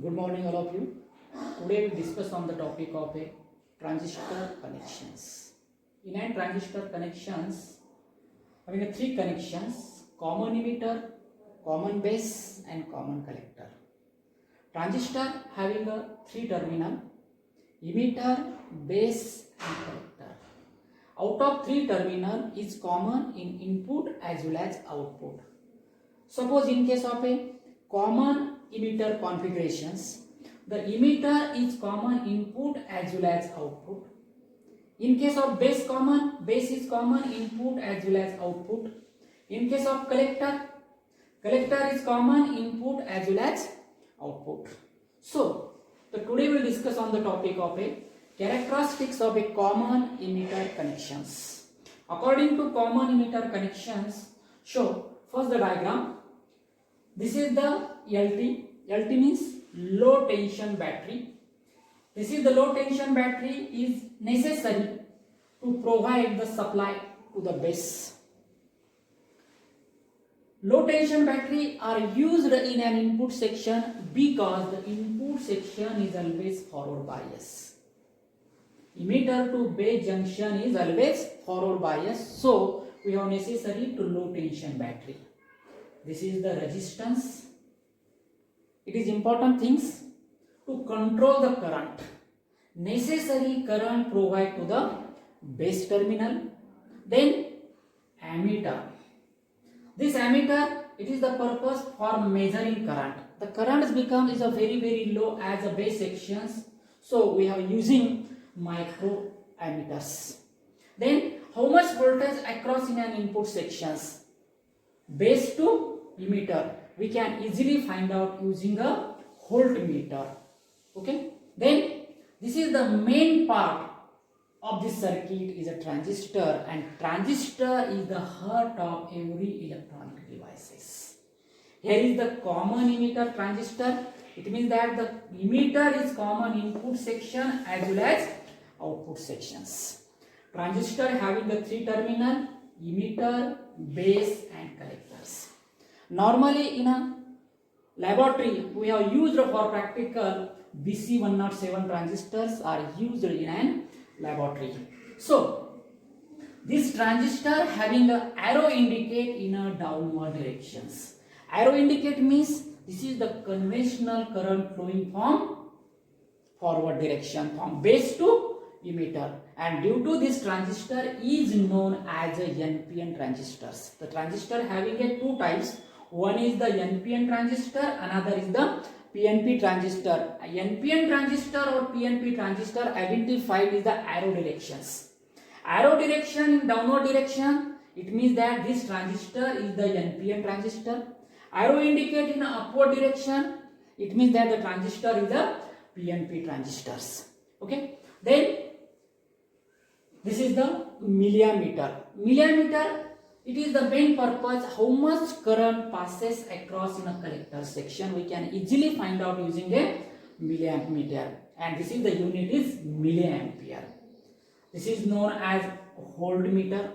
Good morning, all of you. Today we discuss on the topic of a transistor connections. In a transistor connections, having a three connections: common emitter, common base, and common collector. Transistor having a three terminal: emitter, base, and collector. Out of three terminal is common in input as well as output. Suppose in case of a common emitter configurations, the emitter is common input as well as output. In case of base is common input as well as output. In case of collector is common input as well as output. So today we will discuss on the topic of a characteristics of a common emitter connections. According to common emitter connections, show first the diagram. This is the LT. LT means low tension battery. This is the low tension battery is necessary to provide the supply to the base. Low tension battery are used in an input section because the input section is always forward bias. Emitter to base junction is always forward bias, so we have necessary to low tension battery. This is the resistance. It is important things to control the current. Necessary current provide to the base terminal. Then ammeter. This ammeter, it is the purpose for measuring current. The current is a very low as a base sections. So we are using micro ammeters. Then how much voltage across in an input sections? Base to emitter we can easily find out using a voltmeter. Okay, then this is the main part of this circuit is a transistor, and transistor is the heart of every electronic devices. Here is the common emitter transistor. It means that the emitter is common input section as well as output sections. Transistor having the three terminal: emitter, base, and collectors. Normally in a laboratory we have used for practical BC107 transistors are used in an laboratory. So this transistor having a arrow indicate in a downward directions. Arrow indicate means this is the conventional current flowing from forward direction from base to emitter, and due to this transistor is known as a NPN transistors. The transistor having a two types. One is the NPN transistor, another is the PNP transistor. A NPN transistor or PNP transistor identified is the arrow directions. Arrow direction in downward direction, it means that this transistor is the NPN transistor. Arrow indicate in upward direction, it means that the transistor is the PNP transistors. Okay. Then this is the milliammeter. Milliammeter, it is the main purpose how much current passes across in a collector section. We can easily find out using a milliammeter, and this is the unit is milliampere. This is known as voltmeter.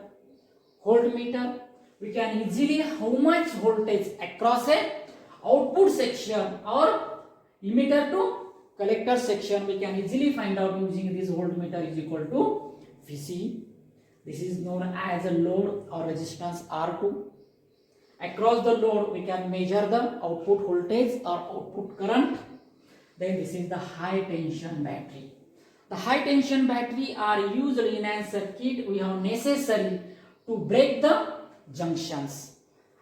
Voltmeter, we can easily how much voltage across a output section or emitter to collector section we can easily find out using this voltmeter is equal to VC. This is known as a load or resistance R2. Across the load we can measure the output voltage or output current. Then this is the high tension battery. The high tension battery are used in a circuit we have necessary to break the junctions.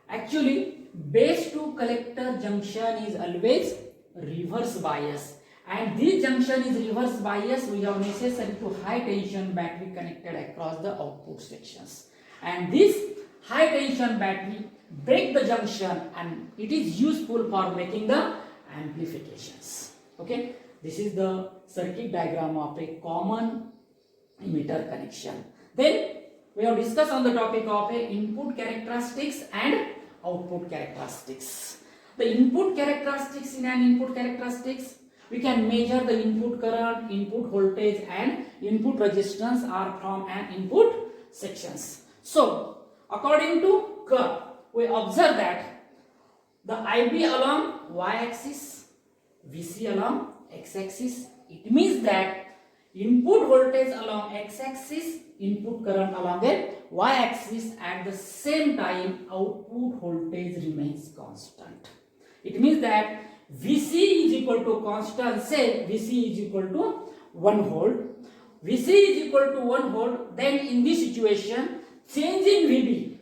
Actually base to collector junction is always reverse bias, and this junction is reverse bias. We have necessary to high tension battery connected across the output sections, and this high tension battery break the junction and it is useful for making the amplifications. Okay, this is the circuit diagram of a common emitter connection. Then we have discussed on the topic of a input characteristics and output characteristics. The input characteristics, in an input characteristics we can measure the input current, input voltage, and input resistance are from an input sections. So according to curve we observe that the IB along y axis, VC along x-axis. It means that input voltage along x-axis, input current along a y-axis. At the same time, output voltage remains constant. It means that VC is equal to constant. Say VC is equal to 1 volt. VC is equal to 1 volt. Then in this situation, change in VB.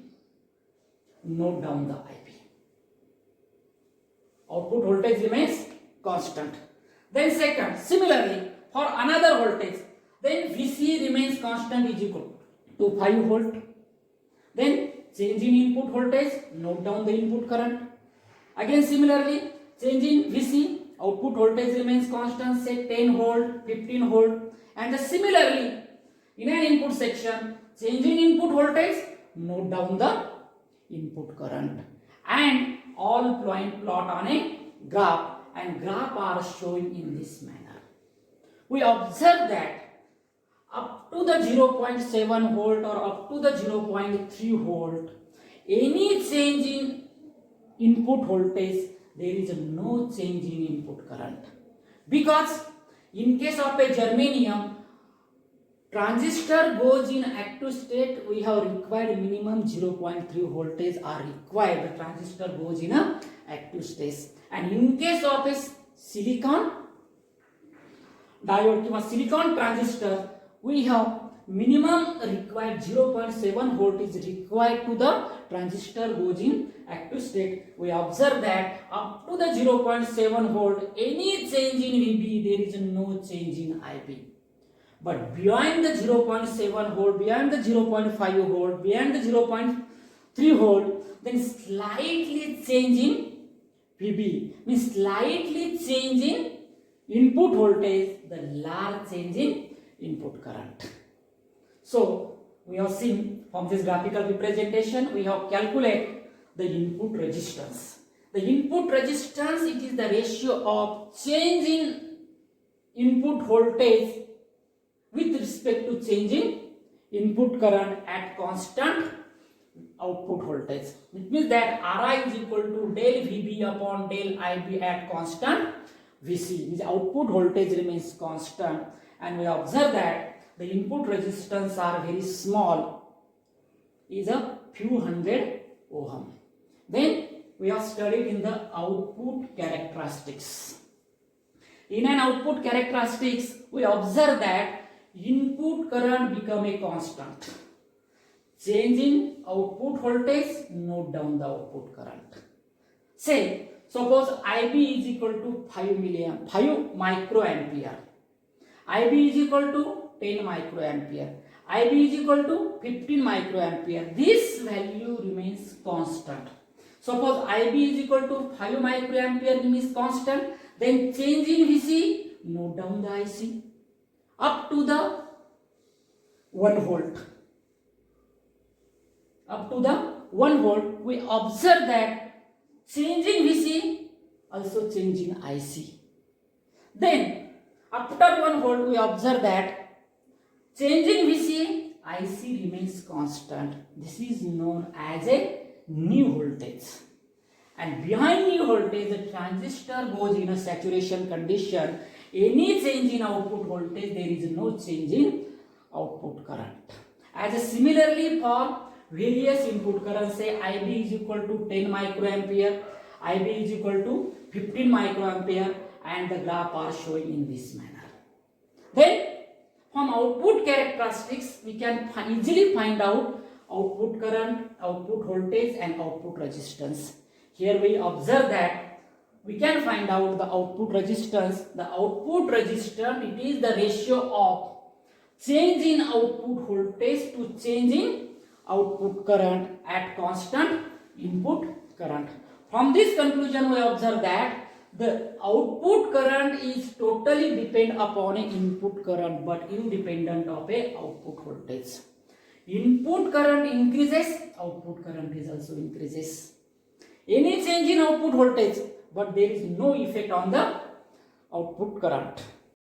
Note down the IP. Output voltage remains constant. Then second, similarly for another voltage, then VC remains constant is equal to 5 volt. Then change in input voltage, note down the input current. Again similarly, change in VC, output voltage remains constant, say 10 volt, 15 volt. And similarly, in an input section, change in input voltage, note down the input current. And all point plot on a graph, and graph are showing in this manner. We observe that up to the 0.7 volt or up to the 0.3 volt, any change in input voltage, there is no change in input current. Because in case of a germanium, transistor goes in active state, we have required minimum 0.3 voltage are required. The transistor goes in a active state. And in case of a silicon diode, silicon transistor, we have minimum required 0.7 volt is required to the transistor goes in active state. We observe that up to the 0.7 volt, any change in VB, there is no change in IB. But beyond the 0.7 volt, beyond the 0.5 volt, beyond the 0.3 volt, then slightly change in VB, means slightly change in input voltage, the large change in input current. So we have seen from this graphical representation, we have calculated the input resistance. The input resistance, it is the ratio of change in input voltage with respect to change in input current at constant output voltage. It means that Ri is equal to del VB upon del IB at constant VC. Means output voltage remains constant, and we observe that the input resistance are very small, is a few hundred ohm. Then we have studied in the output characteristics. In an output characteristics, we observe that input current become a constant. Change in output voltage, note down the output current. Say, suppose IB is equal to 5 microampere. IB is equal to 10 microampere. IB is equal to 15 microampere. This value remains constant. Suppose IB is equal to 5 microampere remains constant. Then change in VC, note down the IC. Up to the 1 volt. Up to the 1 volt, we observe that change in VC, also change in IC. Then after 1 volt, we observe that change in VC, IC remains constant. This is known as a new voltage. And behind new voltage, the transistor goes in a saturation condition. Any change in output voltage, there is no change in output current. As similarly for various input current, say IB is equal to 10 microampere, IB is equal to 15 microampere, and the graph are showing in this manner. Then from output characteristics, we can easily find out output current, output voltage, and output resistance. Here we observe that we can find out the output resistance. The output resistance, it is the ratio of change in output voltage to change in output current at constant input current. From this conclusion, we observe that the output current is totally depend upon an input current but independent of a output voltage. Input current increases, output current is also increases. Any change in output voltage, but there is no effect on the output current.